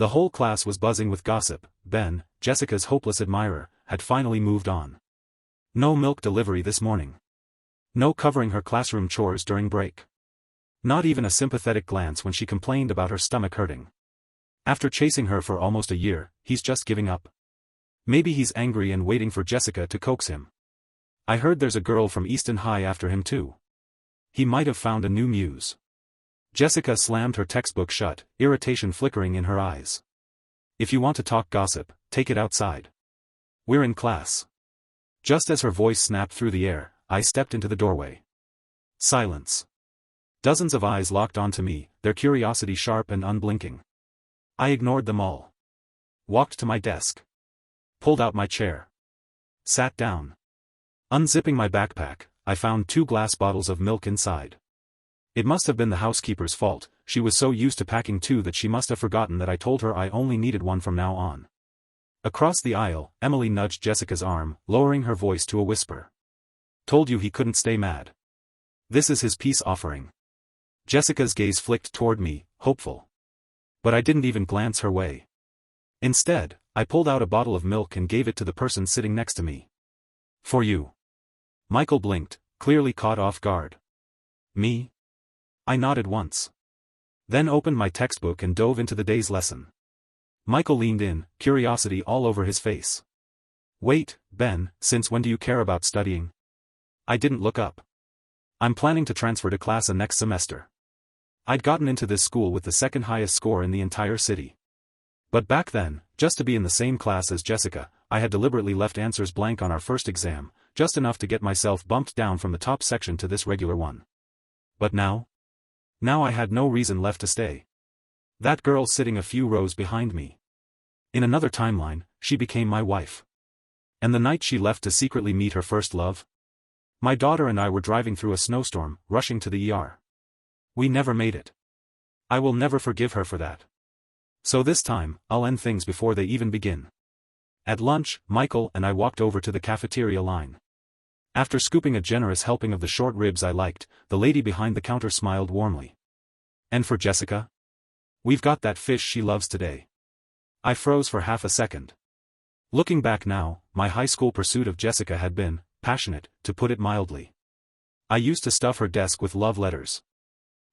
The whole class was buzzing with gossip. Ben, Jessica's hopeless admirer, had finally moved on. No milk delivery this morning. No covering her classroom chores during break. Not even a sympathetic glance when she complained about her stomach hurting. After chasing her for almost a year, he's just giving up. Maybe he's angry and waiting for Jessica to coax him. I heard there's a girl from Easton High after him too. He might have found a new muse. Jessica slammed her textbook shut, irritation flickering in her eyes. If you want to talk gossip, take it outside. We're in class. Just as her voice snapped through the air, I stepped into the doorway. Silence. Dozens of eyes locked onto me, their curiosity sharp and unblinking. I ignored them all. Walked to my desk. Pulled out my chair. Sat down. Unzipping my backpack, I found 2 glass bottles of milk inside. It must have been the housekeeper's fault. She was so used to packing 2 that she must have forgotten that I told her I only needed 1 from now on. Across the aisle, Emily nudged Jessica's arm, lowering her voice to a whisper. Told you he couldn't stay mad. This is his peace offering. Jessica's gaze flicked toward me, hopeful. But I didn't even glance her way. Instead, I pulled out a bottle of milk and gave it to the person sitting next to me. For you. Michael blinked, clearly caught off guard. Me? I nodded once. Then opened my textbook and dove into the day's lesson. Michael leaned in, curiosity all over his face. Wait, Ben, since when do you care about studying? I didn't look up. I'm planning to transfer to class next semester. I'd gotten into this school with the 2nd highest score in the entire city. But back then, just to be in the same class as Jessica, I had deliberately left answers blank on our first exam, just enough to get myself bumped down from the top section to this regular one. But now? Now I had no reason left to stay. That girl sitting a few rows behind me. In another timeline, she became my wife. And the night she left to secretly meet her first love? My daughter and I were driving through a snowstorm, rushing to the ER. We never made it. I will never forgive her for that. So this time, I'll end things before they even begin. At lunch, Michael and I walked over to the cafeteria line. After scooping a generous helping of the short ribs I liked, the lady behind the counter smiled warmly. And for Jessica? We've got that fish she loves today. I froze for half a second. Looking back now, my high school pursuit of Jessica had been passionate, to put it mildly. I used to stuff her desk with love letters.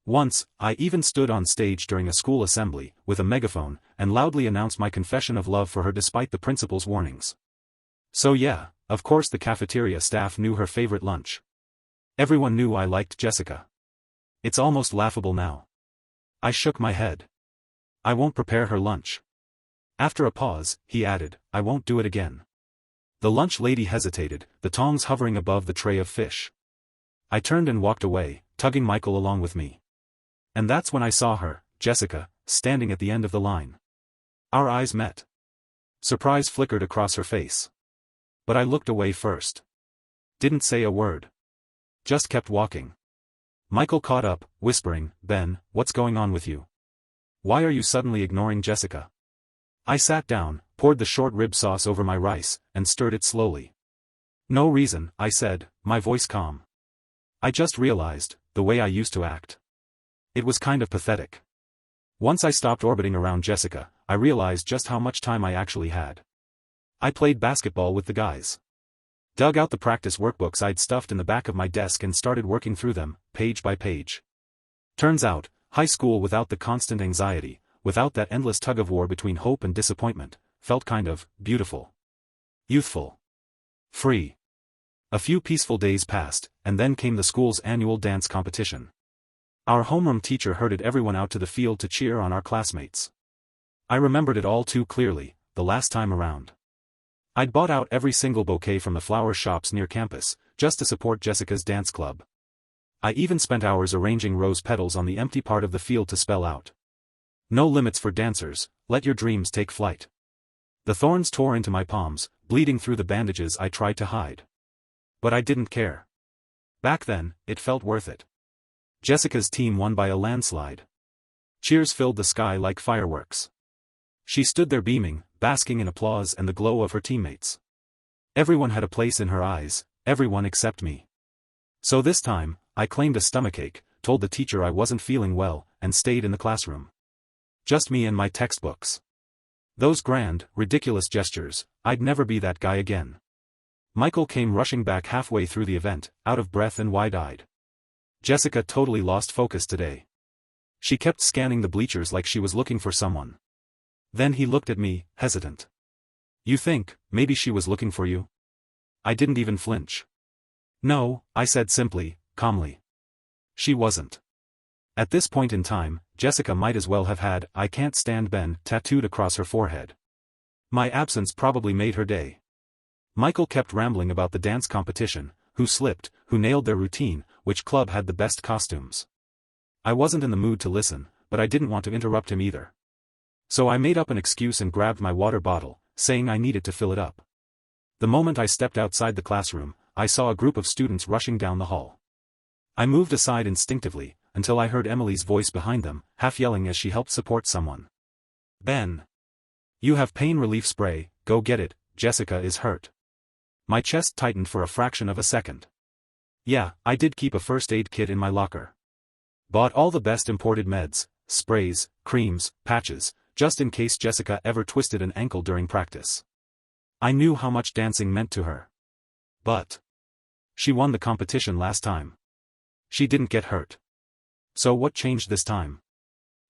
Once, I even stood on stage during a school assembly, with a megaphone, and loudly announced my confession of love for her despite the principal's warnings. So yeah, of course the cafeteria staff knew her favorite lunch. Everyone knew I liked Jessica. It's almost laughable now. I shook my head. I won't prepare her lunch. After a pause, he added, I won't do it again. The lunch lady hesitated, the tongs hovering above the tray of fish. I turned and walked away, tugging Michael along with me. And that's when I saw her, Jessica, standing at the end of the line. Our eyes met. Surprise flickered across her face. But I looked away first. Didn't say a word. Just kept walking. Michael caught up, whispering, Ben, what's going on with you? Why are you suddenly ignoring Jessica? I sat down, poured the short rib sauce over my rice, and stirred it slowly. No reason, I said, my voice calm. I just realized, the way I used to act. It was kind of pathetic. Once I stopped orbiting around Jessica, I realized just how much time I actually had. I played basketball with the guys. Dug out the practice workbooks I'd stuffed in the back of my desk and started working through them, page by page. Turns out, high school without the constant anxiety, without that endless tug-of-war between hope and disappointment, felt kind of beautiful. Youthful. Free. A few peaceful days passed, and then came the school's annual dance competition. Our homeroom teacher herded everyone out to the field to cheer on our classmates. I remembered it all too clearly, the last time around. I'd bought out every single bouquet from the flower shops near campus, just to support Jessica's dance club. I even spent hours arranging rose petals on the empty part of the field to spell out. No limits for dancers, let your dreams take flight. The thorns tore into my palms, bleeding through the bandages I tried to hide. But I didn't care. Back then, it felt worth it. Jessica's team won by a landslide. Cheers filled the sky like fireworks. She stood there beaming, basking in applause and the glow of her teammates. Everyone had a place in her eyes, everyone except me. So this time, I claimed a stomachache, told the teacher I wasn't feeling well, and stayed in the classroom. Just me and my textbooks. Those grand, ridiculous gestures, I'd never be that guy again. Michael came rushing back halfway through the event, out of breath and wide-eyed. Jessica totally lost focus today. She kept scanning the bleachers like she was looking for someone. Then he looked at me, hesitant. You think, maybe she was looking for you? I didn't even flinch. No, I said simply, calmly. She wasn't. At this point in time, Jessica might as well have had "I can't stand Ben" tattooed across her forehead. My absence probably made her day. Michael kept rambling about the dance competition, who slipped, who nailed their routine, which club had the best costumes. I wasn't in the mood to listen, but I didn't want to interrupt him either. So I made up an excuse and grabbed my water bottle, saying I needed to fill it up. The moment I stepped outside the classroom, I saw a group of students rushing down the hall. I moved aside instinctively, until I heard Emily's voice behind them, half yelling as she helped support someone. Ben! You have pain relief spray, go get it, Jessica is hurt. My chest tightened for a fraction of a second. Yeah, I did keep a first aid kit in my locker. Bought all the best imported meds, sprays, creams, patches, just in case Jessica ever twisted an ankle during practice. I knew how much dancing meant to her. But she won the competition last time. She didn't get hurt. So what changed this time?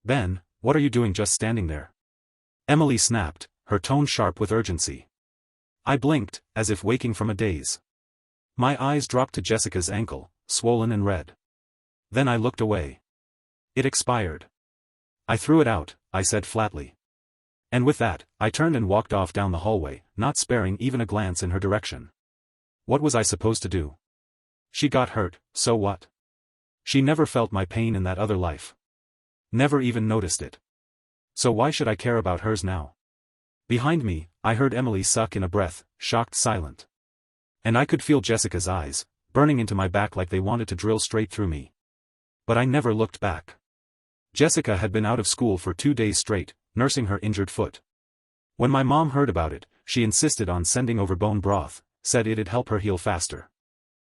Ben, what are you doing just standing there? Emily snapped, her tone sharp with urgency. I blinked, as if waking from a daze. My eyes dropped to Jessica's ankle, swollen and red. Then I looked away. It expired. I threw it out, I said flatly. And with that, I turned and walked off down the hallway, not sparing even a glance in her direction. What was I supposed to do? She got hurt, so what? She never felt my pain in that other life. Never even noticed it. So why should I care about hers now? Behind me, I heard Emily suck in a breath, shocked silent. And I could feel Jessica's eyes, burning into my back like they wanted to drill straight through me. But I never looked back. Jessica had been out of school for 2 days straight, nursing her injured foot. When my mom heard about it, she insisted on sending over bone broth, said it'd help her heal faster.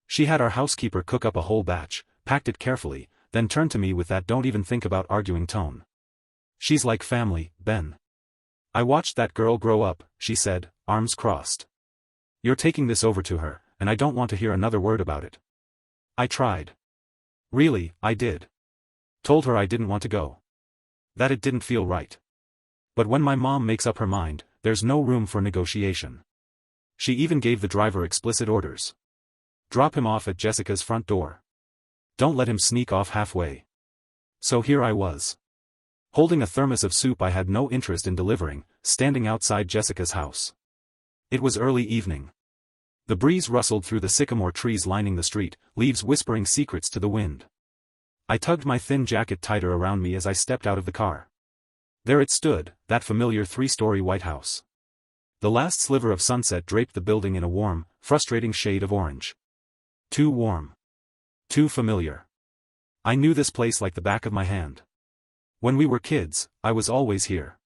She had our housekeeper cook up a whole batch, packed it carefully, then turned to me with that "don't even think about arguing" tone. She's like family, Ben. I watched that girl grow up, she said, arms crossed. You're taking this over to her, and I don't want to hear another word about it. I tried. Really, I did. Told her I didn't want to go. That it didn't feel right. But when my mom makes up her mind, there's no room for negotiation. She even gave the driver explicit orders. Drop him off at Jessica's front door. Don't let him sneak off halfway. So here I was. Holding a thermos of soup I had no interest in delivering, standing outside Jessica's house. It was early evening. The breeze rustled through the sycamore trees lining the street, leaves whispering secrets to the wind. I tugged my thin jacket tighter around me as I stepped out of the car. There it stood, that familiar 3-story white house. The last sliver of sunset draped the building in a warm, frustrating shade of orange. Too warm. Too familiar. I knew this place like the back of my hand. When we were kids, I was always here.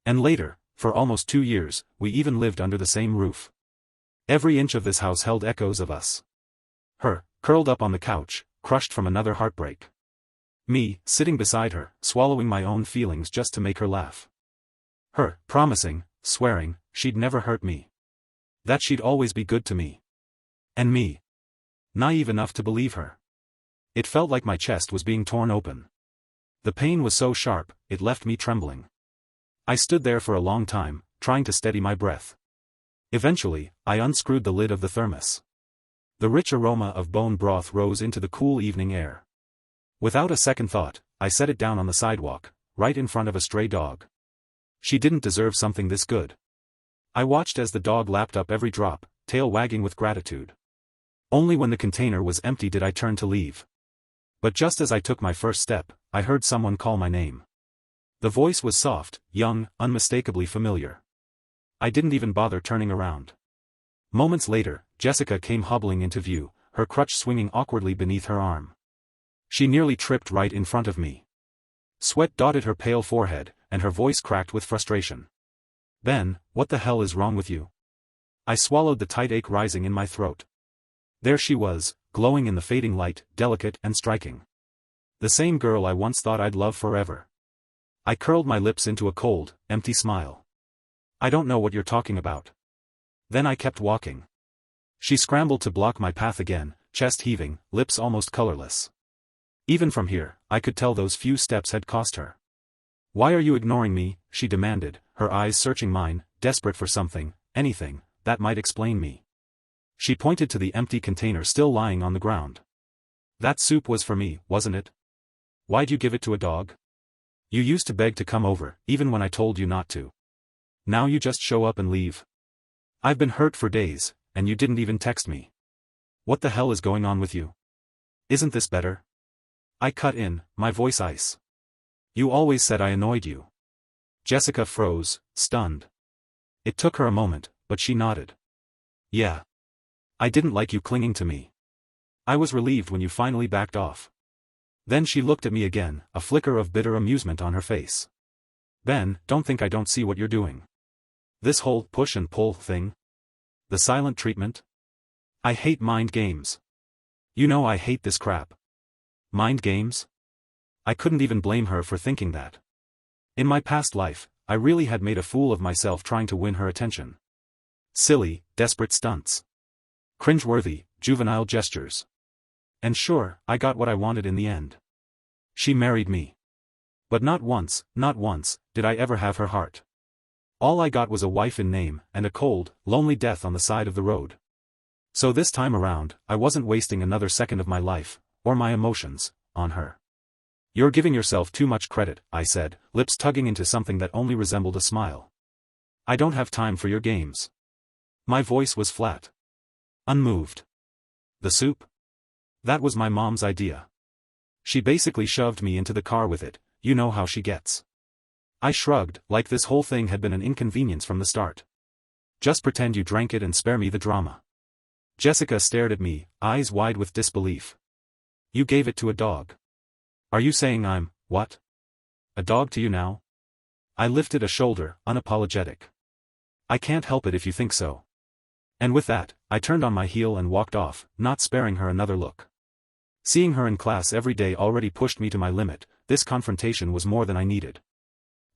And later, for almost 2 years, we even lived under the same roof. Every inch of this house held echoes of us. Her, curled up on the couch, crushed from another heartbreak. Me, sitting beside her, swallowing my own feelings just to make her laugh. Her, promising, swearing, she'd never hurt me. That she'd always be good to me. And me. Naive enough to believe her. It felt like my chest was being torn open. The pain was so sharp, it left me trembling. I stood there for a long time, trying to steady my breath. Eventually, I unscrewed the lid of the thermos. The rich aroma of bone broth rose into the cool evening air. Without a second thought, I set it down on the sidewalk, right in front of a stray dog. She didn't deserve something this good. I watched as the dog lapped up every drop, tail wagging with gratitude. Only when the container was empty did I turn to leave. But just as I took my first step, I heard someone call my name. The voice was soft, young, unmistakably familiar. I didn't even bother turning around. Moments later, Jessica came hobbling into view, her crutch swinging awkwardly beneath her arm. She nearly tripped right in front of me. Sweat dotted her pale forehead, and her voice cracked with frustration. Ben, what the hell is wrong with you? I swallowed the tight ache rising in my throat. There she was, glowing in the fading light, delicate and striking. The same girl I once thought I'd love forever. I curled my lips into a cold, empty smile. I don't know what you're talking about. Then I kept walking. She scrambled to block my path again, chest heaving, lips almost colorless. Even from here, I could tell those few steps had cost her. Why are you ignoring me? She demanded, her eyes searching mine, desperate for something, anything, that might explain me. She pointed to the empty container still lying on the ground. That soup was for me, wasn't it? Why'd you give it to a dog? You used to beg to come over, even when I told you not to. Now you just show up and leave. I've been hurt for days, and you didn't even text me. What the hell is going on with you? Isn't this better? I cut in, my voice ice. You always said I annoyed you. Jessica froze, stunned. It took her a moment, but she nodded. Yeah. I didn't like you clinging to me. I was relieved when you finally backed off. Then she looked at me again, a flicker of bitter amusement on her face. Ben, don't think I don't see what you're doing. This whole push and pull thing? The silent treatment? I hate mind games. You know I hate this crap. Mind games? I couldn't even blame her for thinking that. In my past life, I really had made a fool of myself trying to win her attention. Silly, desperate stunts. Cringeworthy, juvenile gestures. And sure, I got what I wanted in the end. She married me. But not once, did I ever have her heart. All I got was a wife in name, and a cold, lonely death on the side of the road. So this time around, I wasn't wasting another second of my life, or my emotions, on her. You're giving yourself too much credit, I said, lips tugging into something that only resembled a smile. I don't have time for your games. My voice was flat. Unmoved. The soup? That was my mom's idea. She basically shoved me into the car with it, you know how she gets. I shrugged, like this whole thing had been an inconvenience from the start. Just pretend you drank it and spare me the drama. Jessica stared at me, eyes wide with disbelief. You gave it to a dog. Are you saying I'm, what? A dog to you now? I lifted a shoulder, unapologetic. I can't help it if you think so. And with that, I turned on my heel and walked off, not sparing her another look. Seeing her in class every day already pushed me to my limit, this confrontation was more than I needed.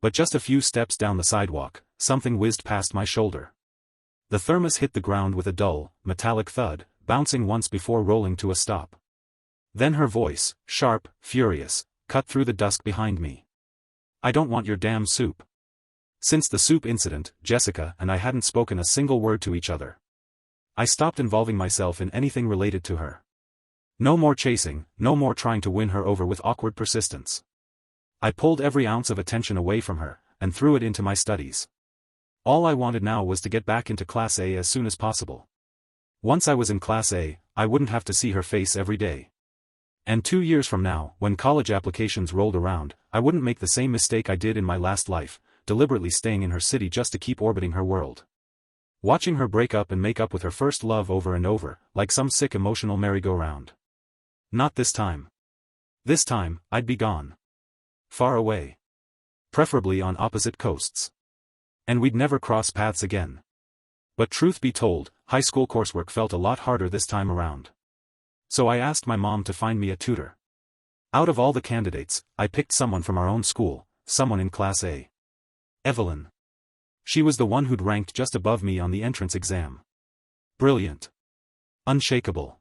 But just a few steps down the sidewalk, something whizzed past my shoulder. The thermos hit the ground with a dull, metallic thud, bouncing once before rolling to a stop. Then her voice, sharp, furious, cut through the dusk behind me. I don't want your damn soup. Since the soup incident, Jessica and I hadn't spoken a single word to each other. I stopped involving myself in anything related to her. No more chasing, no more trying to win her over with awkward persistence. I pulled every ounce of attention away from her, and threw it into my studies. All I wanted now was to get back into Class A as soon as possible. Once I was in Class A, I wouldn't have to see her face every day. And 2 years from now, when college applications rolled around, I wouldn't make the same mistake I did in my last life, deliberately staying in her city just to keep orbiting her world. Watching her break up and make up with her first love over and over, like some sick emotional merry-go-round. Not this time. This time, I'd be gone. Far away. Preferably on opposite coasts. And we'd never cross paths again. But truth be told, high school coursework felt a lot harder this time around. So I asked my mom to find me a tutor. Out of all the candidates, I picked someone from our own school, someone in Class A. Evelyn. She was the one who'd ranked just above me on the entrance exam. Brilliant. Unshakable.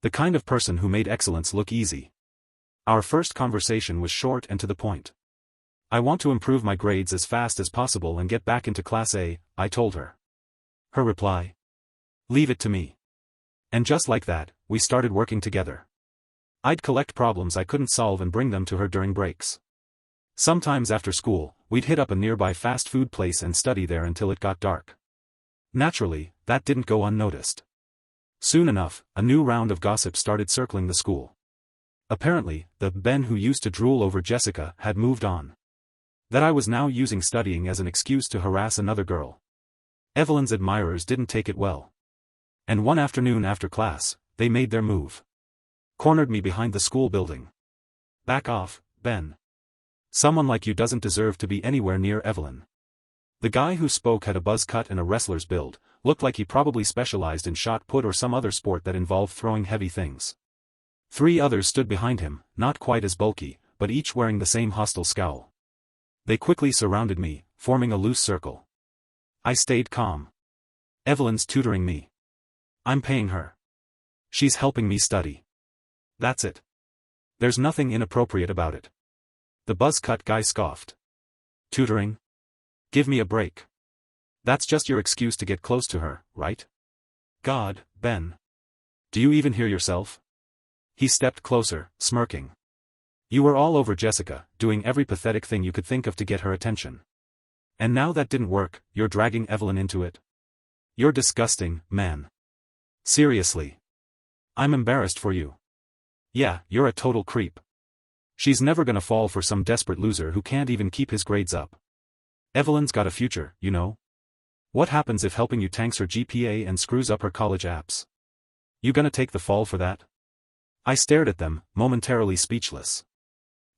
The kind of person who made excellence look easy. Our first conversation was short and to the point. I want to improve my grades as fast as possible and get back into Class A, I told her. Her reply? Leave it to me. And just like that, we started working together. I'd collect problems I couldn't solve and bring them to her during breaks. Sometimes after school, we'd hit up a nearby fast food place and study there until it got dark. Naturally, that didn't go unnoticed. Soon enough, a new round of gossip started circling the school. Apparently, the Ben who used to drool over Jessica had moved on. That I was now using studying as an excuse to harass another girl. Evelyn's admirers didn't take it well. And one afternoon after class, they made their move. Cornered me behind the school building. Back off, Ben. Someone like you doesn't deserve to be anywhere near Evelyn. The guy who spoke had a buzz cut and a wrestler's build, looked like he probably specialized in shot put or some other sport that involved throwing heavy things. 3 others stood behind him, not quite as bulky, but each wearing the same hostile scowl. They quickly surrounded me, forming a loose circle. I stayed calm. Evelyn's tutoring me. I'm paying her. She's helping me study. That's it. There's nothing inappropriate about it. The buzz-cut guy scoffed. Tutoring? Give me a break. That's just your excuse to get close to her, right? God, Ben. Do you even hear yourself? He stepped closer, smirking. You were all over Jessica, doing every pathetic thing you could think of to get her attention. And now that didn't work, you're dragging Evelyn into it. You're disgusting, man. Seriously. I'm embarrassed for you. Yeah, you're a total creep. She's never gonna fall for some desperate loser who can't even keep his grades up. Evelyn's got a future, you know? What happens if helping you tanks her GPA and screws up her college apps? You gonna take the fall for that? I stared at them, momentarily speechless.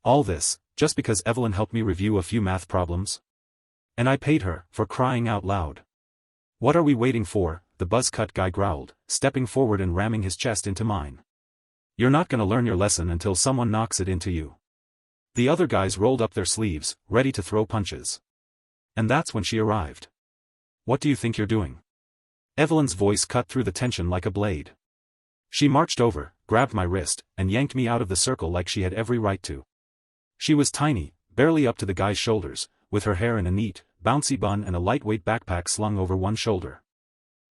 All this, just because Evelyn helped me review a few math problems? And I paid her, for crying out loud. What are we waiting for? The buzz-cut guy growled, stepping forward and ramming his chest into mine. You're not gonna learn your lesson until someone knocks it into you. The other guys rolled up their sleeves, ready to throw punches. And that's when she arrived. What do you think you're doing? Evelyn's voice cut through the tension like a blade. She marched over, grabbed my wrist, and yanked me out of the circle like she had every right to. She was tiny, barely up to the guy's shoulders, with her hair in a neat, bouncy bun and a lightweight backpack slung over one shoulder.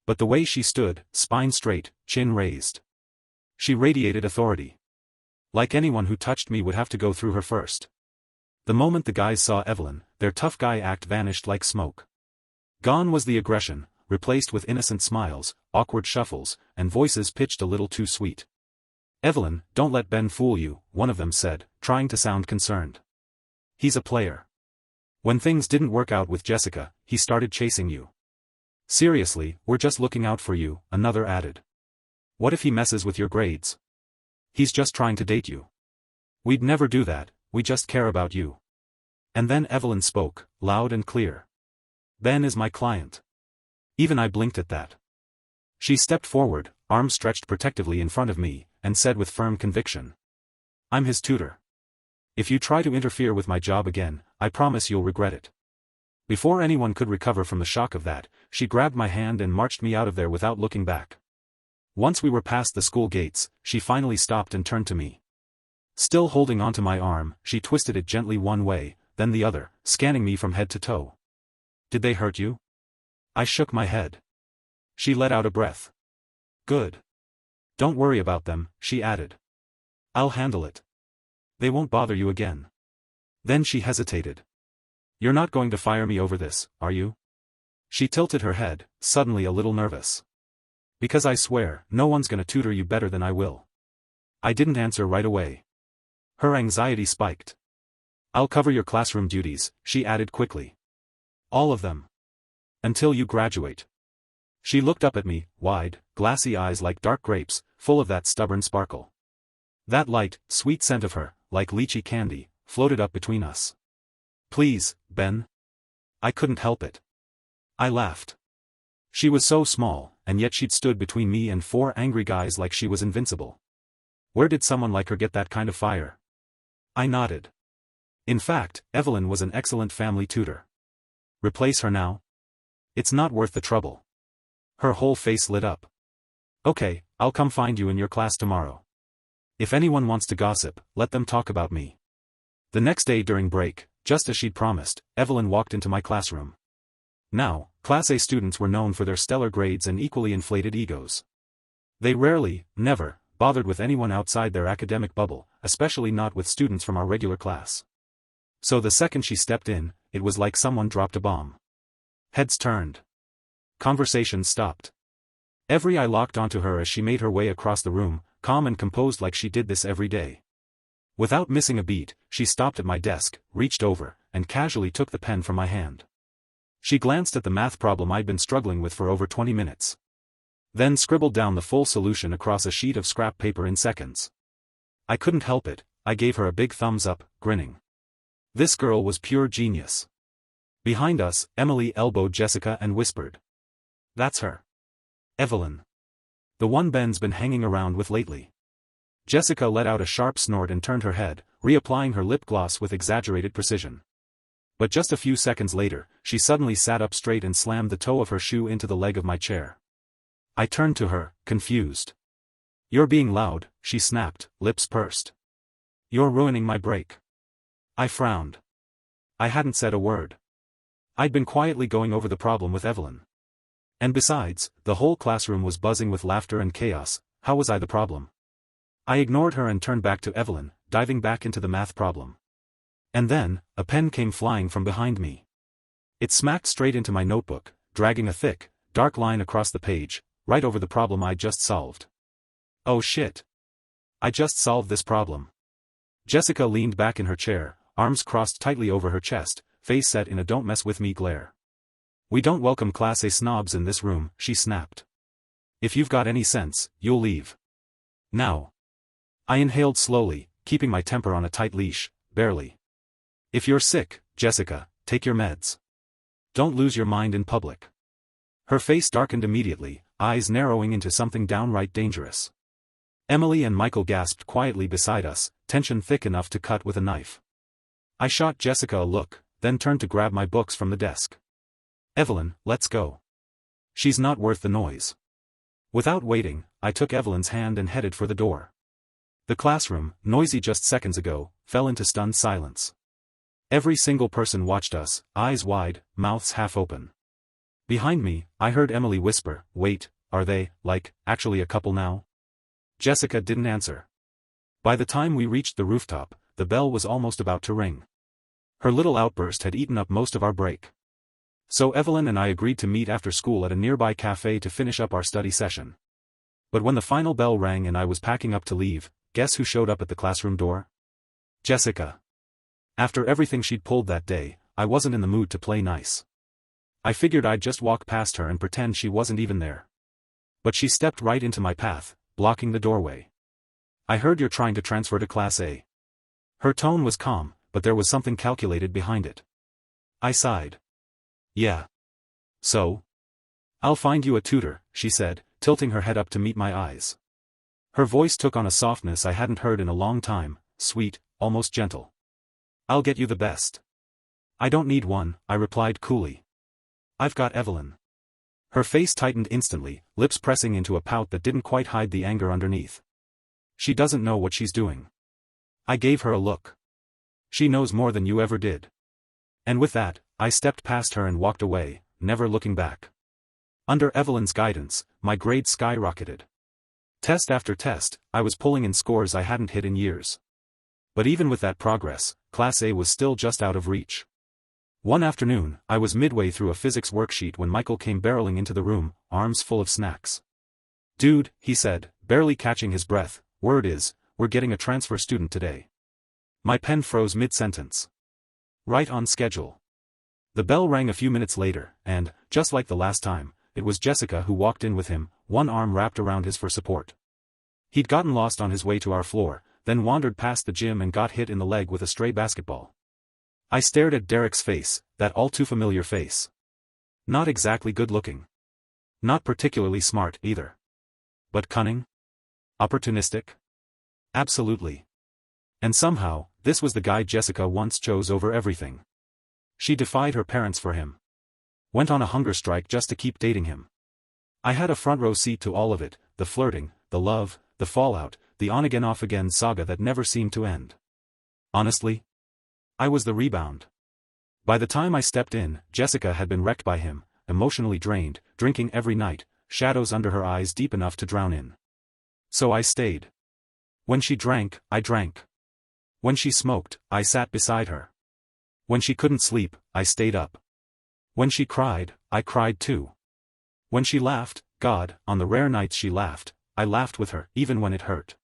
But the way she stood, spine straight, chin raised. She radiated authority. Like anyone who touched me would have to go through her first. The moment the guys saw Evelyn, their tough guy act vanished like smoke. Gone was the aggression, replaced with innocent smiles, awkward shuffles, and voices pitched a little too sweet. Evelyn, don't let Ben fool you, one of them said, trying to sound concerned. He's a player. When things didn't work out with Jessica, he started chasing you. Seriously, we're just looking out for you, another added. What if he messes with your grades? He's just trying to date you. We'd never do that, we just care about you. And then Evelyn spoke, loud and clear. Ben is my client. Even I blinked at that. She stepped forward, arms stretched protectively in front of me, and said with firm conviction. I'm his tutor. If you try to interfere with my job again, I promise you'll regret it. Before anyone could recover from the shock of that, she grabbed my hand and marched me out of there without looking back. Once we were past the school gates, she finally stopped and turned to me. Still holding onto my arm, she twisted it gently one way, then the other, scanning me from head to toe. Did they hurt you? I shook my head. She let out a breath. Good. Don't worry about them, she added. I'll handle it. They won't bother you again. Then she hesitated. You're not going to fire me over this, are you? She tilted her head, suddenly a little nervous. Because I swear, no one's gonna tutor you better than I will. I didn't answer right away. Her anxiety spiked. I'll cover your classroom duties, she added quickly. All of them. Until you graduate. She looked up at me, wide, glassy eyes like dark grapes, full of that stubborn sparkle. That light, sweet scent of her, like lychee candy, floated up between us. Please, Ben. I couldn't help it. I laughed. She was so small, and yet she'd stood between me and 4 angry guys like she was invincible. Where did someone like her get that kind of fire? I nodded. In fact, Evelyn was an excellent family tutor. Replace her now? It's not worth the trouble. Her whole face lit up. Okay, I'll come find you in your class tomorrow. If anyone wants to gossip, let them talk about me. The next day during break, just as she'd promised, Evelyn walked into my classroom. Now, Class A students were known for their stellar grades and equally inflated egos. They rarely, never, bothered with anyone outside their academic bubble, especially not with students from our regular class. So the second she stepped in, it was like someone dropped a bomb. Heads turned. Conversations stopped. Every eye locked onto her as she made her way across the room, calm and composed like she did this every day. Without missing a beat, she stopped at my desk, reached over, and casually took the pen from my hand. She glanced at the math problem I'd been struggling with for over 20 minutes. Then scribbled down the full solution across a sheet of scrap paper in seconds. I couldn't help it, I gave her a big thumbs up, grinning. This girl was pure genius. Behind us, Emily elbowed Jessica and whispered. That's her. Evelyn. The one Ben's been hanging around with lately. Jessica let out a sharp snort and turned her head, reapplying her lip gloss with exaggerated precision. But just a few seconds later, she suddenly sat up straight and slammed the toe of her shoe into the leg of my chair. I turned to her, confused. "You're being loud," she snapped, lips pursed. "You're ruining my break." I frowned. I hadn't said a word. I'd been quietly going over the problem with Evelyn. And besides, the whole classroom was buzzing with laughter and chaos. How was I the problem? I ignored her and turned back to Evelyn, diving back into the math problem. And then, a pen came flying from behind me. It smacked straight into my notebook, dragging a thick, dark line across the page, right over the problem I just solved. Oh shit. I just solved this problem. Jessica leaned back in her chair, arms crossed tightly over her chest, face set in a don't mess with me glare. "We don't welcome Class A snobs in this room," she snapped. "If you've got any sense, you'll leave. Now." I inhaled slowly, keeping my temper on a tight leash, barely. "If you're sick, Jessica, take your meds. Don't lose your mind in public." Her face darkened immediately, eyes narrowing into something downright dangerous. Emily and Michael gasped quietly beside us, tension thick enough to cut with a knife. I shot Jessica a look, then turned to grab my books from the desk. "Evelyn, let's go. She's not worth the noise." Without waiting, I took Evelyn's hand and headed for the door. The classroom, noisy just seconds ago, fell into stunned silence. Every single person watched us, eyes wide, mouths half open. Behind me, I heard Emily whisper, "Wait, are they, actually a couple now?" Jessica didn't answer. By the time we reached the rooftop, the bell was almost about to ring. Her little outburst had eaten up most of our break. So Evelyn and I agreed to meet after school at a nearby cafe to finish up our study session. But when the final bell rang and I was packing up to leave, guess who showed up at the classroom door? Jessica. After everything she'd pulled that day, I wasn't in the mood to play nice. I figured I'd just walk past her and pretend she wasn't even there. But she stepped right into my path, blocking the doorway. "I heard you're trying to transfer to Class A." Her tone was calm, but there was something calculated behind it. I sighed. "Yeah. So? I'll find you a tutor," she said, tilting her head up to meet my eyes. Her voice took on a softness I hadn't heard in a long time, sweet, almost gentle. "I'll get you the best." "I don't need one," I replied coolly. "I've got Evelyn." Her face tightened instantly, lips pressing into a pout that didn't quite hide the anger underneath. "She doesn't know what she's doing." I gave her a look. "She knows more than you ever did." And with that, I stepped past her and walked away, never looking back. Under Evelyn's guidance, my grades skyrocketed. Test after test, I was pulling in scores I hadn't hit in years. But even with that progress, Class A was still just out of reach. One afternoon, I was midway through a physics worksheet when Michael came barreling into the room, arms full of snacks. "Dude," he said, barely catching his breath, "word is, we're getting a transfer student today." My pen froze mid-sentence. Right on schedule. The bell rang a few minutes later, and, just like the last time, it was Jessica who walked in with him, one arm wrapped around his for support. He'd gotten lost on his way to our floor, then wandered past the gym and got hit in the leg with a stray basketball. I stared at Derek's face, that all-too-familiar face. Not exactly good-looking. Not particularly smart, either. But cunning? Opportunistic? Absolutely. And somehow, this was the guy Jessica once chose over everything. She defied her parents for him. Went on a hunger strike just to keep dating him. I had a front row seat to all of it, the flirting, the love, the fallout, the on-again off-again saga that never seemed to end. Honestly, I was the rebound. By the time I stepped in, Jessica had been wrecked by him, emotionally drained, drinking every night, shadows under her eyes deep enough to drown in. So I stayed. When she drank, I drank. When she smoked, I sat beside her. When she couldn't sleep, I stayed up. When she cried, I cried too. When she laughed, God, on the rare nights she laughed, I laughed with her, even when it hurt.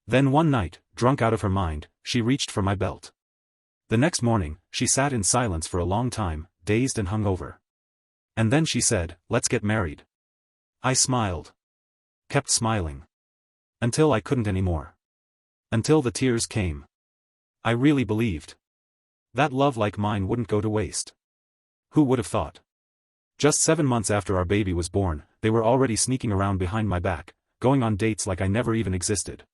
Then one night, drunk out of her mind, she reached for my belt. The next morning, she sat in silence for a long time, dazed and hungover. And then she said, "Let's get married." I smiled. Kept smiling. Until I couldn't anymore. Until the tears came. I really believed. That love like mine wouldn't go to waste. Who would have thought? Just 7 months after our baby was born, they were already sneaking around behind my back, going on dates like I never even existed.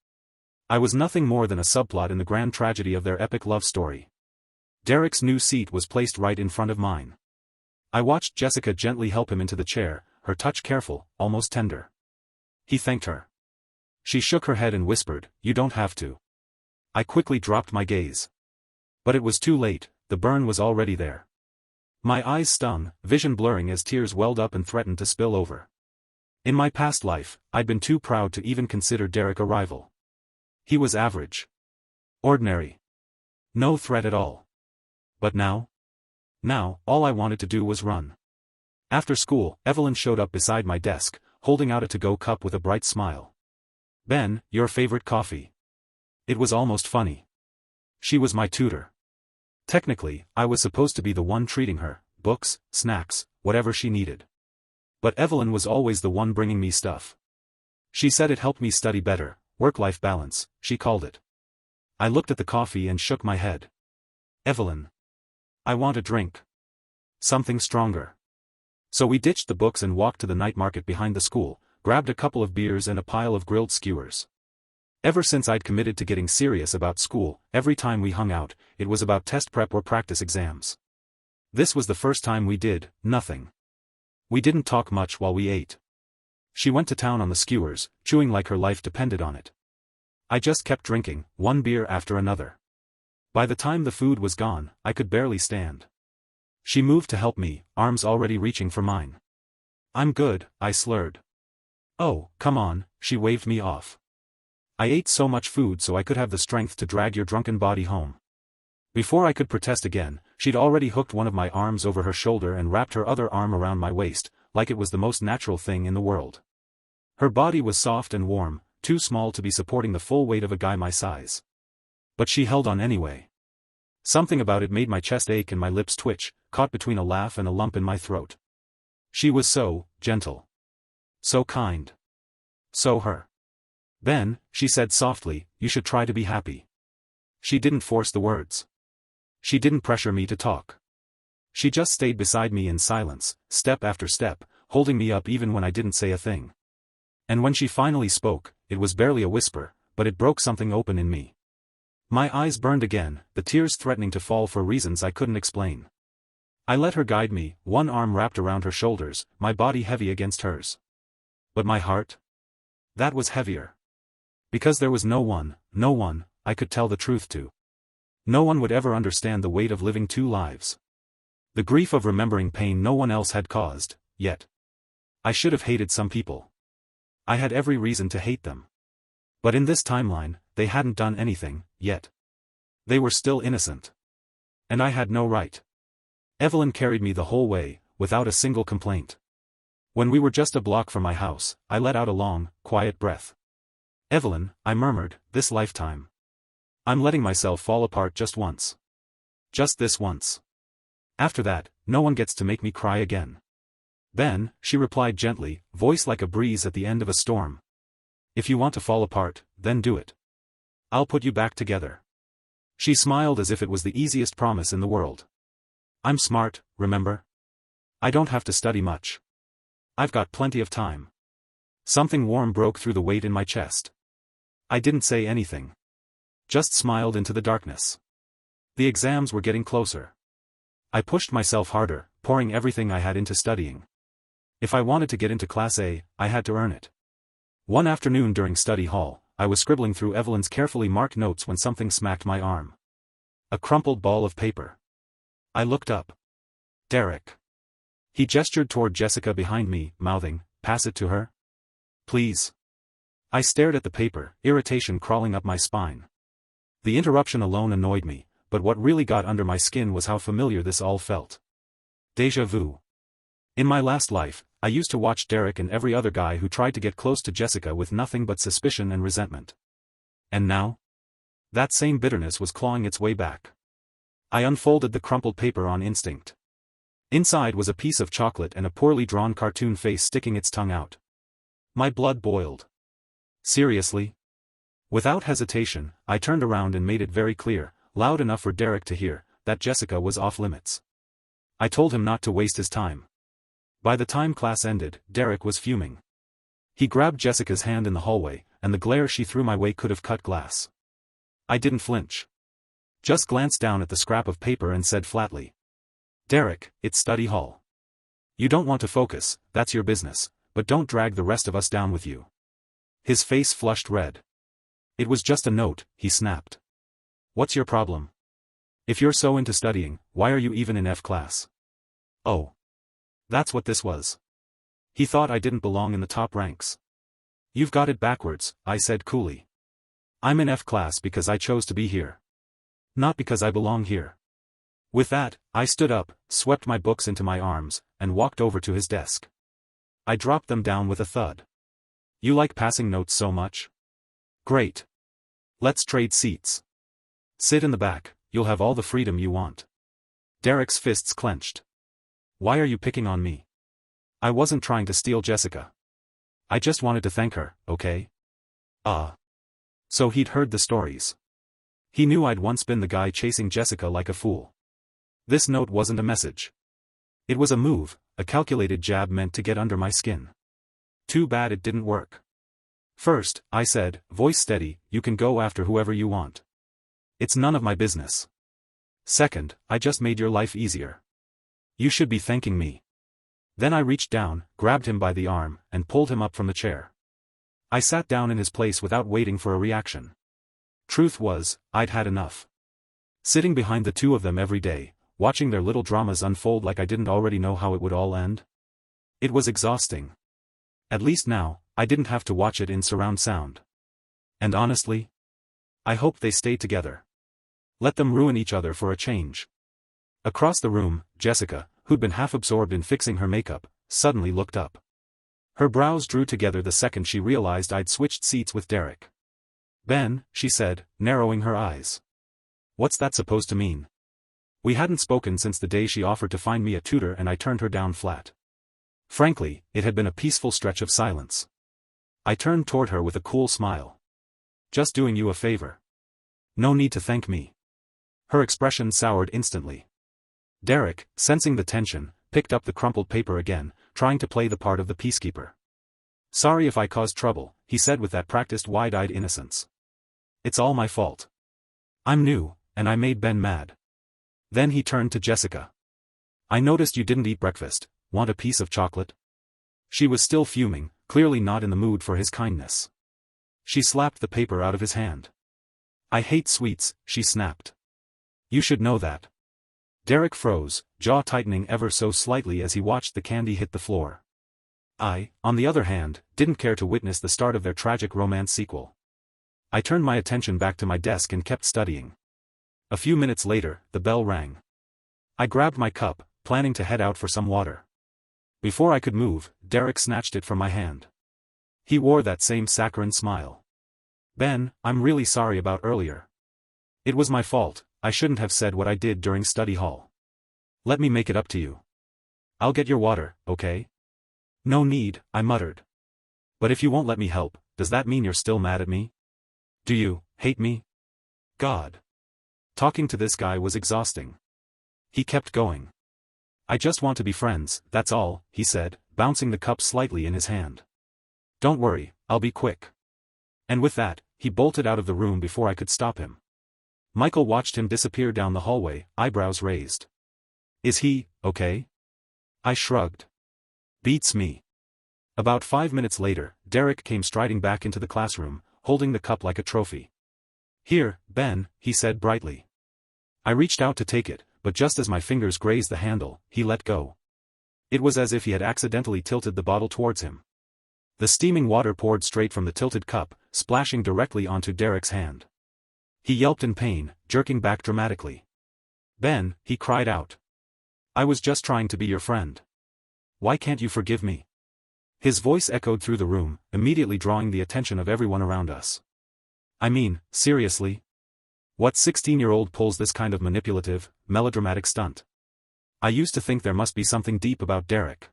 I was nothing more than a subplot in the grand tragedy of their epic love story. Derek's new seat was placed right in front of mine. I watched Jessica gently help him into the chair, her touch careful, almost tender. He thanked her. She shook her head and whispered, "You don't have to." I quickly dropped my gaze. But it was too late, the burn was already there. My eyes stung, vision blurring as tears welled up and threatened to spill over. In my past life, I'd been too proud to even consider Derek a rival. He was average. Ordinary. No threat at all. But now? Now, all I wanted to do was run. After school, Evelyn showed up beside my desk, holding out a to-go cup with a bright smile. "Ben, your favorite coffee." It was almost funny. She was my tutor. Technically, I was supposed to be the one treating her, books, snacks, whatever she needed. But Evelyn was always the one bringing me stuff. She said it helped me study better, work-life balance, she called it. I looked at the coffee and shook my head. "Evelyn. I want a drink. Something stronger." So we ditched the books and walked to the night market behind the school, grabbed a couple of beers and a pile of grilled skewers. Ever since I'd committed to getting serious about school, every time we hung out, it was about test prep or practice exams. This was the first time we did nothing. We didn't talk much while we ate. She went to town on the skewers, chewing like her life depended on it. I just kept drinking, one beer after another. By the time the food was gone, I could barely stand. She moved to help me, arms already reaching for mine. "I'm good," I slurred. "Oh, come on," she waved me off. "I ate so much food so I could have the strength to drag your drunken body home." Before I could protest again, she'd already hooked one of my arms over her shoulder and wrapped her other arm around my waist, like it was the most natural thing in the world. Her body was soft and warm, too small to be supporting the full weight of a guy my size. But she held on anyway. Something about it made my chest ache and my lips twitch, caught between a laugh and a lump in my throat. She was so gentle. So kind. So her. "Ben," she said softly, "you should try to be happy." She didn't force the words. She didn't pressure me to talk. She just stayed beside me in silence, step after step, holding me up even when I didn't say a thing. And when she finally spoke, it was barely a whisper, but it broke something open in me. My eyes burned again, the tears threatening to fall for reasons I couldn't explain. I let her guide me, one arm wrapped around her shoulders, my body heavy against hers. But my heart? That was heavier. Because there was no one I could tell the truth to. No one would ever understand the weight of living two lives. The grief of remembering pain no one else had caused, yet. I should have hated some people. I had every reason to hate them. But in this timeline, they hadn't done anything, yet. They were still innocent. And I had no right. Evelyn carried me the whole way, without a single complaint. When we were just a block from my house, I let out a long, quiet breath. "Evelyn," I murmured, "this lifetime. I'm letting myself fall apart just once. Just this once. After that, no one gets to make me cry again." "Ben," she replied gently, voice like a breeze at the end of a storm. "If you want to fall apart, then do it. I'll put you back together." She smiled as if it was the easiest promise in the world. "I'm smart, remember? I don't have to study much. I've got plenty of time." Something warm broke through the weight in my chest. I didn't say anything. Just smiled into the darkness. The exams were getting closer. I pushed myself harder, pouring everything I had into studying. If I wanted to get into Class A, I had to earn it. One afternoon during study hall, I was scribbling through Evelyn's carefully marked notes when something smacked my arm. A crumpled ball of paper. I looked up. Derek. He gestured toward Jessica behind me, mouthing, "Pass it to her? Please." I stared at the paper, irritation crawling up my spine. The interruption alone annoyed me, but what really got under my skin was how familiar this all felt. Déjà vu. In my last life, I used to watch Derek and every other guy who tried to get close to Jessica with nothing but suspicion and resentment. And now? That same bitterness was clawing its way back. I unfolded the crumpled paper on instinct. Inside was a piece of chocolate and a poorly drawn cartoon face sticking its tongue out. My blood boiled. Seriously? Without hesitation, I turned around and made it very clear, loud enough for Derek to hear, that Jessica was off limits. I told him not to waste his time. By the time class ended, Derek was fuming. He grabbed Jessica's hand in the hallway, and the glare she threw my way could have cut glass. I didn't flinch. Just glanced down at the scrap of paper and said flatly. Derek, it's study hall. You don't want to focus, that's your business, but don't drag the rest of us down with you. His face flushed red. It was just a note, he snapped. What's your problem? If you're so into studying, why are you even in F class? Oh. That's what this was. He thought I didn't belong in the top ranks. You've got it backwards, I said coolly. I'm in F class because I chose to be here. Not because I belong here. With that, I stood up, swept my books into my arms, and walked over to his desk. I dropped them down with a thud. You like passing notes so much? Great. Let's trade seats. Sit in the back, you'll have all the freedom you want. Derek's fists clenched. Why are you picking on me? I wasn't trying to steal Jessica. I just wanted to thank her, okay? So he'd heard the stories. He knew I'd once been the guy chasing Jessica like a fool. This note wasn't a message. It was a move, a calculated jab meant to get under my skin. Too bad it didn't work. First, I said, voice steady, you can go after whoever you want. It's none of my business. Second, I just made your life easier. You should be thanking me. Then I reached down, grabbed him by the arm, and pulled him up from the chair. I sat down in his place without waiting for a reaction. Truth was, I'd had enough. Sitting behind the two of them every day, watching their little dramas unfold like I didn't already know how it would all end. It was exhausting. At least now, I didn't have to watch it in surround sound. And honestly, I hoped they stayed together. Let them ruin each other for a change. Across the room, Jessica, who'd been half absorbed in fixing her makeup, suddenly looked up. Her brows drew together the second she realized I'd switched seats with Derek. Ben, she said, narrowing her eyes. What's that supposed to mean? We hadn't spoken since the day she offered to find me a tutor and I turned her down flat. Frankly, it had been a peaceful stretch of silence. I turned toward her with a cool smile. Just doing you a favor. No need to thank me. Her expression soured instantly. Derek, sensing the tension, picked up the crumpled paper again, trying to play the part of the peacekeeper. Sorry if I caused trouble, he said with that practiced wide-eyed innocence. It's all my fault. I'm new, and I made Ben mad. Then he turned to Jessica. I noticed you didn't eat breakfast, want a piece of chocolate? She was still fuming, clearly not in the mood for his kindness. She slapped the paper out of his hand. I hate sweets, she snapped. You should know that. Derek froze, jaw tightening ever so slightly as he watched the candy hit the floor. I, on the other hand, didn't care to witness the start of their tragic romance sequel. I turned my attention back to my desk and kept studying. A few minutes later, the bell rang. I grabbed my cup, planning to head out for some water. Before I could move, Derek snatched it from my hand. He wore that same saccharine smile. Ben, I'm really sorry about earlier. It was my fault, I shouldn't have said what I did during study hall. Let me make it up to you. I'll get your water, okay? No need, I muttered. But if you won't let me help, does that mean you're still mad at me? Do you hate me? God. Talking to this guy was exhausting. He kept going. I just want to be friends, that's all, he said, bouncing the cup slightly in his hand. Don't worry, I'll be quick. And with that, he bolted out of the room before I could stop him. Michael watched him disappear down the hallway, eyebrows raised. Is he okay? I shrugged. Beats me. About 5 minutes later, Derek came striding back into the classroom, holding the cup like a trophy. Here, Ben, he said brightly. I reached out to take it, but just as my fingers grazed the handle, he let go. It was as if he had accidentally tilted the bottle towards him. The steaming water poured straight from the tilted cup, splashing directly onto Derek's hand. He yelped in pain, jerking back dramatically. Ben, he cried out. I was just trying to be your friend. Why can't you forgive me? His voice echoed through the room, immediately drawing the attention of everyone around us. I mean, seriously? What 16-year-old pulls this kind of manipulative, melodramatic stunt? I used to think there must be something deep about Derek.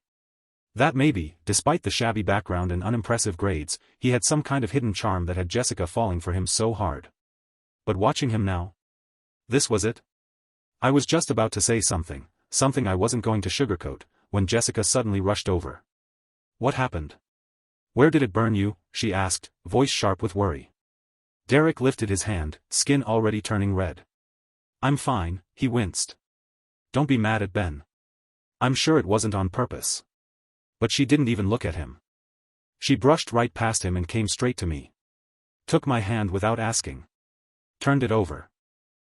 That maybe, despite the shabby background and unimpressive grades, he had some kind of hidden charm that had Jessica falling for him so hard. But watching him now? This was it? I was just about to say something I wasn't going to sugarcoat, when Jessica suddenly rushed over. What happened? Where did it burn you? She asked, voice sharp with worry. Derek lifted his hand, skin already turning red. I'm fine, he winced. Don't be mad at Ben. I'm sure it wasn't on purpose. But she didn't even look at him. She brushed right past him and came straight to me. Took my hand without asking. Turned it over.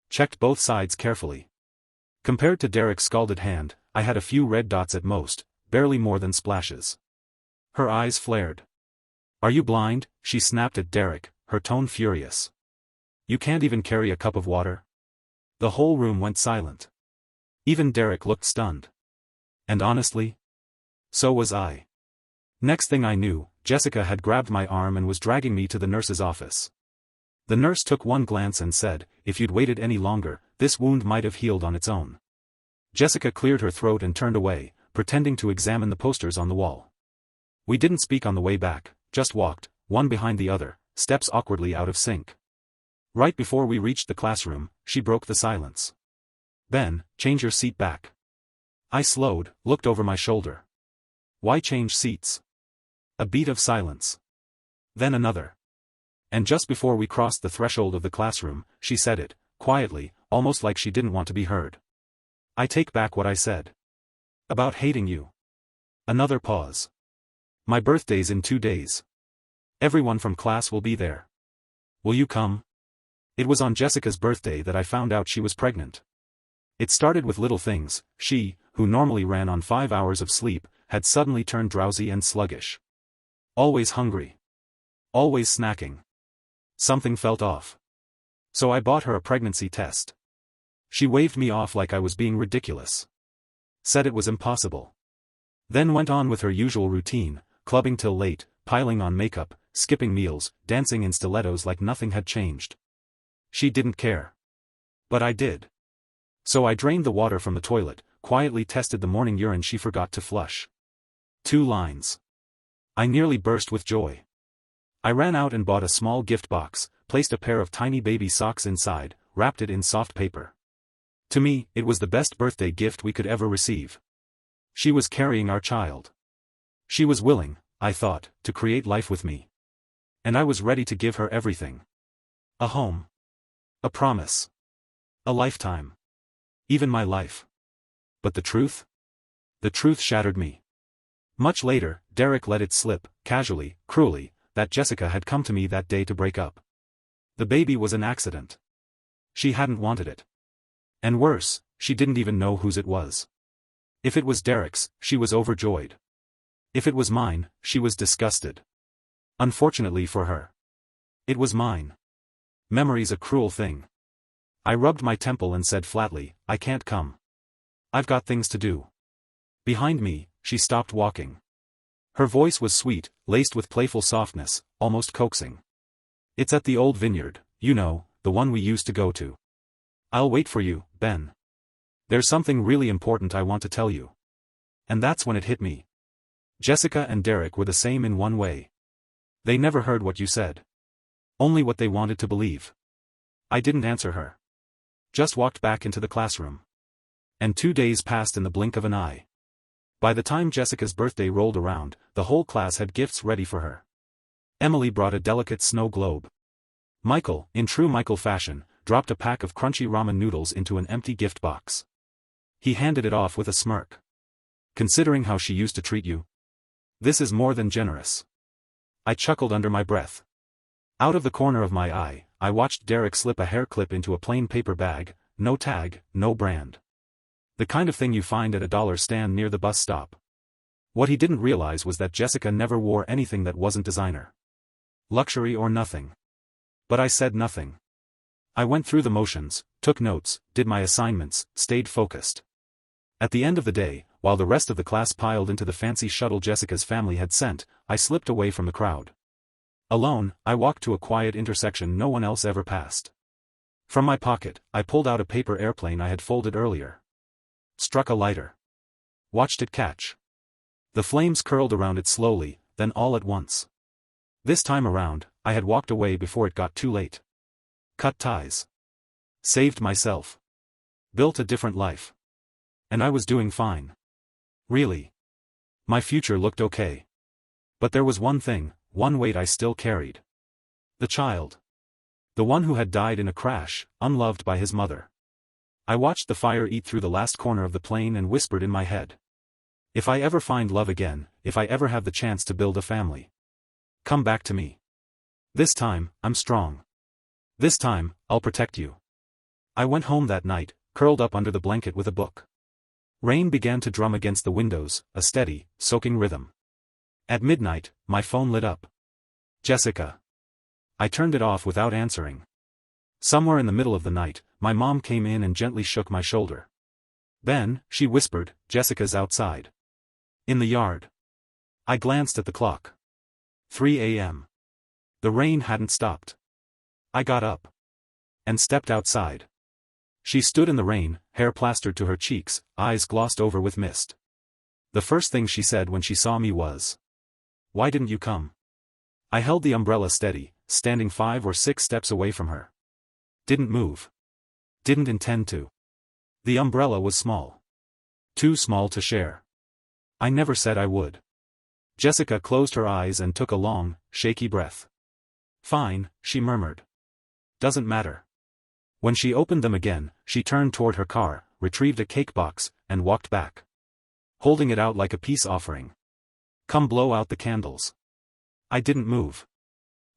Checked both sides carefully. Compared to Derek's scalded hand, I had a few red dots at most, barely more than splashes. Her eyes flared. Are you blind? She snapped at Derek, her tone furious. You can't even carry a cup of water? The whole room went silent. Even Derek looked stunned. And honestly, so was I. Next thing I knew, Jessica had grabbed my arm and was dragging me to the nurse's office. The nurse took one glance and said, if you'd waited any longer, this wound might have healed on its own. Jessica cleared her throat and turned away, pretending to examine the posters on the wall. We didn't speak on the way back, just walked, one behind the other, steps awkwardly out of sync. Right before we reached the classroom, she broke the silence. Ben, change your seat back. I slowed, looked over my shoulder. Why change seats? A beat of silence. Then another. And just before we crossed the threshold of the classroom, she said it, quietly, almost like she didn't want to be heard. I take back what I said. About hating you. Another pause. My birthday's in 2 days. Everyone from class will be there. Will you come? It was on Jessica's birthday that I found out she was pregnant. It started with little things. She, who normally ran on 5 hours of sleep, had suddenly turned drowsy and sluggish. Always hungry. Always snacking. Something felt off. So I bought her a pregnancy test. She waved me off like I was being ridiculous. Said it was impossible. Then went on with her usual routine, clubbing till late, piling on makeup, skipping meals, dancing in stilettos like nothing had changed. She didn't care. But I did. So I drained the water from the toilet, quietly tested the morning urine she forgot to flush. 2 lines. I nearly burst with joy. I ran out and bought a small gift box, placed a pair of tiny baby socks inside, wrapped it in soft paper. To me, it was the best birthday gift we could ever receive. She was carrying our child. She was willing, I thought, to create life with me. And I was ready to give her everything. A home. A promise. A lifetime. Even my life. But the truth? The truth shattered me. Much later, Derek let it slip, casually, cruelly, that Jessica had come to me that day to break up. The baby was an accident. She hadn't wanted it. And worse, she didn't even know whose it was. If it was Derek's, she was overjoyed. If it was mine, she was disgusted. Unfortunately for her. It was mine. Memory's a cruel thing. I rubbed my temple and said flatly, I can't come. I've got things to do. Behind me, she stopped walking. Her voice was sweet, laced with playful softness, almost coaxing. It's at the old vineyard, you know, the one we used to go to. I'll wait for you, Ben. There's something really important I want to tell you. And that's when it hit me. Jessica and Derek were the same in one way. They never heard what you said. Only what they wanted to believe. I didn't answer her. Just walked back into the classroom. And 2 days passed in the blink of an eye. By the time Jessica's birthday rolled around, the whole class had gifts ready for her. Emily brought a delicate snow globe. Michael, in true Michael fashion, dropped a pack of crunchy ramen noodles into an empty gift box. He handed it off with a smirk. Considering how she used to treat you? This is more than generous. I chuckled under my breath. Out of the corner of my eye, I watched Derek slip a hair clip into a plain paper bag, no tag, no brand. The kind of thing you find at a dollar stand near the bus stop. What he didn't realize was that Jessica never wore anything that wasn't designer. Luxury or nothing. But I said nothing. I went through the motions, took notes, did my assignments, stayed focused. At the end of the day, while the rest of the class piled into the fancy shuttle Jessica's family had sent, I slipped away from the crowd. Alone, I walked to a quiet intersection no one else ever passed. From my pocket, I pulled out a paper airplane I had folded earlier. Struck a lighter. Watched it catch. The flames curled around it slowly, then all at once. This time around, I had walked away before it got too late. Cut ties. Saved myself. Built a different life. And I was doing fine. Really. My future looked okay. But there was one thing, one weight I still carried. The child. The one who had died in a crash, unloved by his mother. I watched the fire eat through the last corner of the plane and whispered in my head. If I ever find love again, if I ever have the chance to build a family, come back to me. This time, I'm strong. This time, I'll protect you. I went home that night, curled up under the blanket with a book. Rain began to drum against the windows, a steady, soaking rhythm. At midnight, my phone lit up. Jessica. I turned it off without answering. Somewhere in the middle of the night, my mom came in and gently shook my shoulder. Then, she whispered, Jessica's outside. In the yard. I glanced at the clock. 3 a.m. The rain hadn't stopped. I got up. And stepped outside. She stood in the rain, hair plastered to her cheeks, eyes glossed over with mist. The first thing she said when she saw me was, "Why didn't you come?" I held the umbrella steady, standing 5 or 6 steps away from her. Didn't move. Didn't intend to. The umbrella was small. Too small to share. I never said I would. Jessica closed her eyes and took a long, shaky breath. Fine, she murmured. Doesn't matter. When she opened them again, she turned toward her car, retrieved a cake box, and walked back. Holding it out like a peace offering. Come blow out the candles. I didn't move.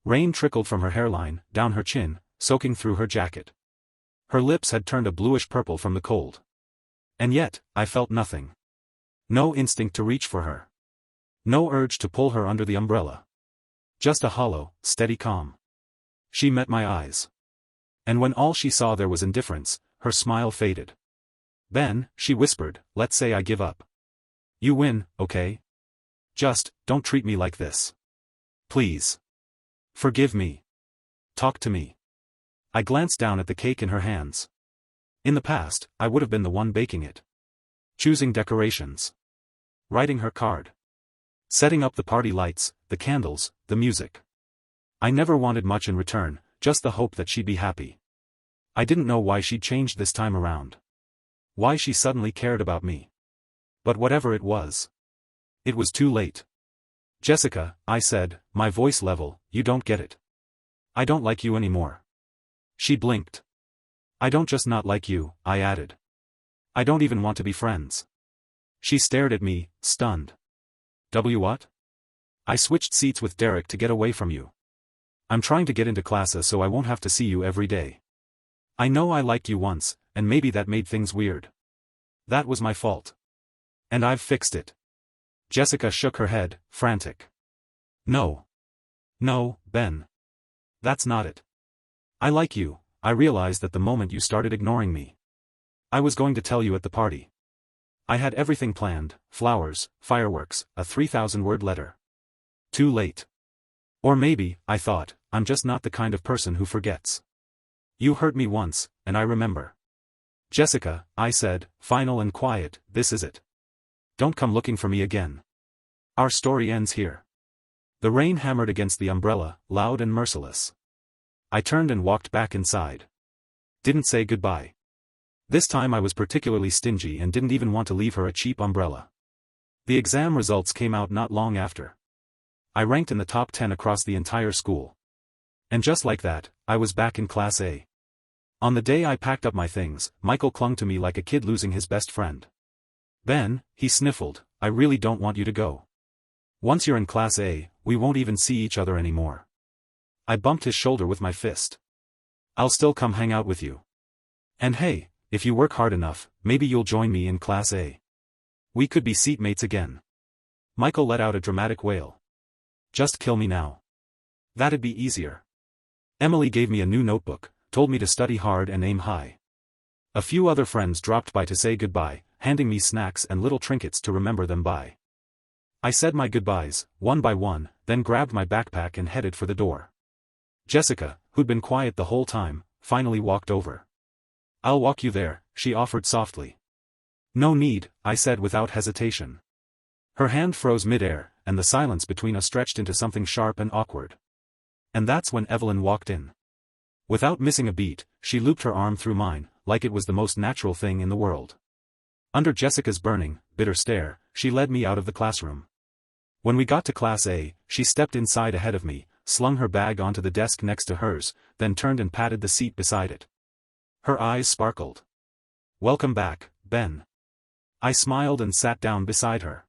Rain trickled from her hairline, down her chin, soaking through her jacket. Her lips had turned a bluish purple from the cold. And yet, I felt nothing. No instinct to reach for her. No urge to pull her under the umbrella. Just a hollow, steady calm. She met my eyes. And when all she saw there was indifference, her smile faded. Then, she whispered, let's say I give up. You win, okay? Just, don't treat me like this. Please. Forgive me. Talk to me. I glanced down at the cake in her hands. In the past, I would have been the one baking it. Choosing decorations. Writing her card. Setting up the party lights, the candles, the music. I never wanted much in return, just the hope that she'd be happy. I didn't know why she'd changed this time around. Why she suddenly cared about me. But whatever it was too late. Jessica, I said, my voice level, you don't get it. I don't like you anymore. She blinked. I don't just not like you, I added. I don't even want to be friends. She stared at me, stunned. What? I switched seats with Derek to get away from you. I'm trying to get into classes so I won't have to see you every day. I know I liked you once, and maybe that made things weird. That was my fault. And I've fixed it. Jessica shook her head, frantic. No. No, Ben. That's not it. I like you, I realized that the moment you started ignoring me. I was going to tell you at the party. I had everything planned, flowers, fireworks, a 3,000-word letter. Too late. Or maybe, I thought, I'm just not the kind of person who forgets. You hurt me once, and I remember. Jessica, I said, final and quiet, this is it. Don't come looking for me again. Our story ends here. The rain hammered against the umbrella, loud and merciless. I turned and walked back inside. Didn't say goodbye. This time I was particularly stingy and didn't even want to leave her a cheap umbrella. The exam results came out not long after. I ranked in the top 10 across the entire school. And just like that, I was back in Class A. On the day I packed up my things, Michael clung to me like a kid losing his best friend. Ben, he sniffled, I really don't want you to go. Once you're in Class A, we won't even see each other anymore. I bumped his shoulder with my fist. I'll still come hang out with you. And hey, if you work hard enough, maybe you'll join me in Class A. We could be seatmates again. Michael let out a dramatic wail. Just kill me now. That'd be easier. Emily gave me a new notebook, told me to study hard and aim high. A few other friends dropped by to say goodbye, handing me snacks and little trinkets to remember them by. I said my goodbyes, one by one, then grabbed my backpack and headed for the door. Jessica, who'd been quiet the whole time, finally walked over. I'll walk you there, she offered softly. No need, I said without hesitation. Her hand froze mid-air, and the silence between us stretched into something sharp and awkward. And that's when Evelyn walked in. Without missing a beat, she looped her arm through mine, like it was the most natural thing in the world. Under Jessica's burning, bitter stare, she led me out of the classroom. When we got to Class A, she stepped inside ahead of me, slung her bag onto the desk next to hers, then turned and patted the seat beside it. Her eyes sparkled. Welcome back, Ben. I smiled and sat down beside her.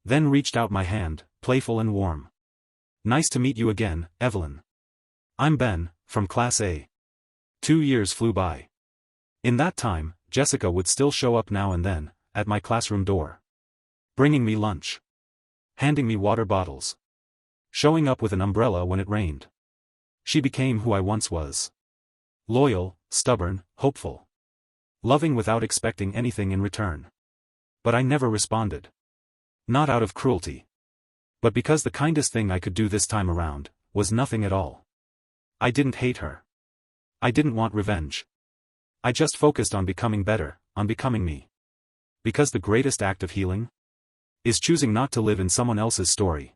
Then reached out my hand, playful and warm. Nice to meet you again, Evelyn. I'm Ben, from Class A. 2 years flew by. In that time, Jessica would still show up now and then, at my classroom door. Bringing me lunch. Handing me water bottles. Showing up with an umbrella when it rained. She became who I once was. Loyal, stubborn, hopeful. Loving without expecting anything in return. But I never responded. Not out of cruelty. But because the kindest thing I could do this time around, was nothing at all. I didn't hate her. I didn't want revenge. I just focused on becoming better, on becoming me. Because the greatest act of healing? Is choosing not to live in someone else's story.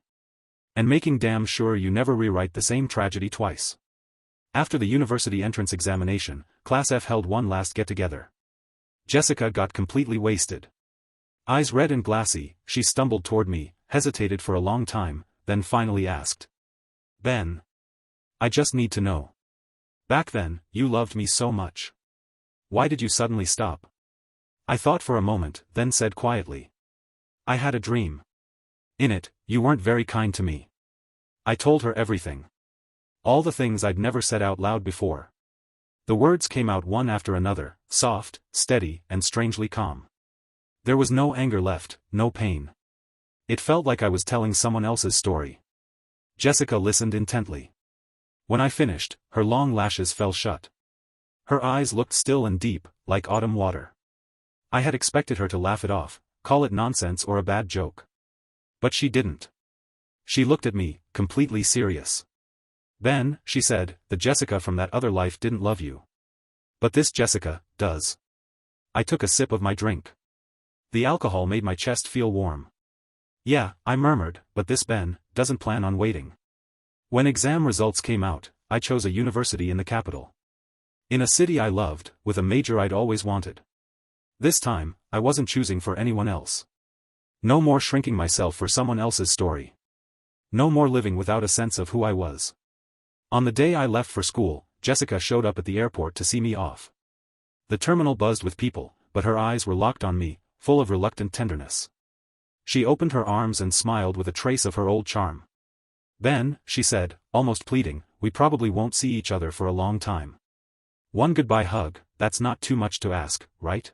And making damn sure you never rewrite the same tragedy twice. After the university entrance examination, Class F held one last get-together. Jessica got completely wasted. Eyes red and glassy, she stumbled toward me, hesitated for a long time, then finally asked. Ben. I just need to know. Back then, you loved me so much. Why did you suddenly stop? I thought for a moment, then said quietly. I had a dream. In it, you weren't very kind to me. I told her everything. All the things I'd never said out loud before. The words came out one after another, soft, steady, and strangely calm. There was no anger left, no pain. It felt like I was telling someone else's story. Jessica listened intently. When I finished, her long lashes fell shut. Her eyes looked still and deep, like autumn water. I had expected her to laugh it off, call it nonsense or a bad joke. But she didn't. She looked at me, completely serious. Ben, she said, the Jessica from that other life didn't love you. But this Jessica, does. I took a sip of my drink. The alcohol made my chest feel warm. Yeah, I murmured, but this Ben, doesn't plan on waiting. When exam results came out, I chose a university in the capital. In a city I loved, with a major I'd always wanted. This time, I wasn't choosing for anyone else. No more shrinking myself for someone else's story. No more living without a sense of who I was. On the day I left for school, Jessica showed up at the airport to see me off. The terminal buzzed with people, but her eyes were locked on me, full of reluctant tenderness. She opened her arms and smiled with a trace of her old charm. Ben, she said, almost pleading, we probably won't see each other for a long time. One goodbye hug, that's not too much to ask, right?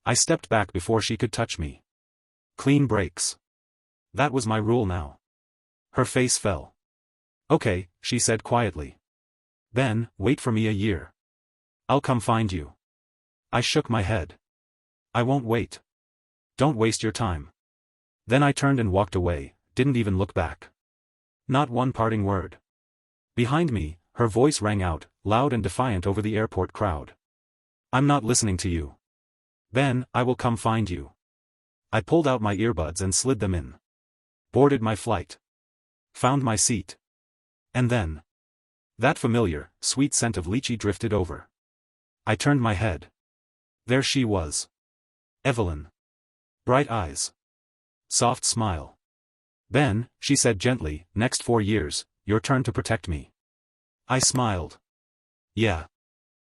I stepped back before she could touch me. Clean breaks. That was my rule now. Her face fell. Okay, she said quietly. Ben, wait for me a year. I'll come find you. I shook my head. I won't wait. Don't waste your time. Then I turned and walked away, didn't even look back. Not one parting word. Behind me, her voice rang out, loud and defiant over the airport crowd. I'm not listening to you. Ben, I will come find you. I pulled out my earbuds and slid them in. Boarded my flight. Found my seat. And then. That familiar, sweet scent of lychee drifted over. I turned my head. There she was. Evelyn. Bright eyes. Soft smile. Ben, she said gently, next 4 years, your turn to protect me. I smiled. Yeah.